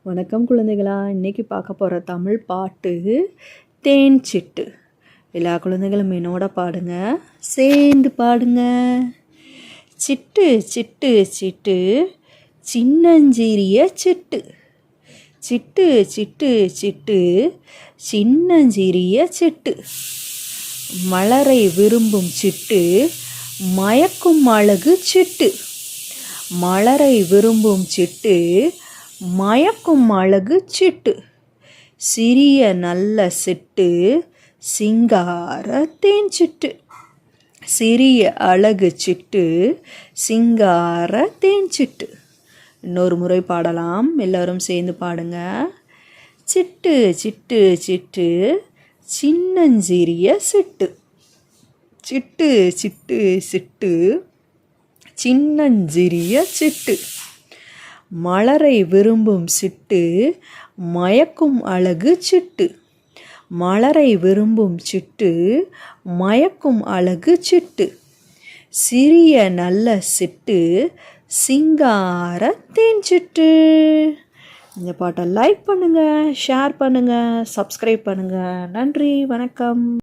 வணக்கம் குழந்தைகளா. இன்றைக்கி பார்க்க போகிற தமிழ் பாட்டு தேன் சிட்டு. எல்லா குழந்தைகளும் என்னோட பாடுங்க, சேர்ந்து பாடுங்க. சிட்டு சிட்டு சிட்டு சின்னஞ்சிறிய சிட்டு, சிட்டு சிட்டு சிட்டு சின்னஞ்சிறிய சிட்டு, மலரை விரும்பும் சிட்டு, மயக்கும் அழகு சிட்டு. மலரை விரும்பும் சிட்டு, மயக்கும் அழகு சிட்டு, சிறிய நல்ல சிட்டு, சிங்கார தேன் சிட்டு. சிறிய அழகு சிட்டு, சிங்கார தேன் சிட்டு. இன்னொரு முறை பாடலாம், எல்லாரும் சேர்ந்து பாடுங்க. சிட்டு சிட்டு சிட்டு சின்னஞ்சிறிய சிட்டு, சிட்டு சிட்டு சிட்டு சின்னஞ்சிறிய சிட்டு, மலரை விரும்பும் சிட்டு, மயக்கும் அழகு சிட்டு. மலரை விரும்பும் சிட்டு, மயக்கும் அழகு சிட்டு, சிறிய நல்ல சிட்டு, சிங்கார தேன் சிட்டு. இந்த பாட்டை லைக் பண்ணுங்கள், ஷேர் பண்ணுங்கள், சப்ஸ்கிரைப் பண்ணுங்கள். நன்றி, வணக்கம்.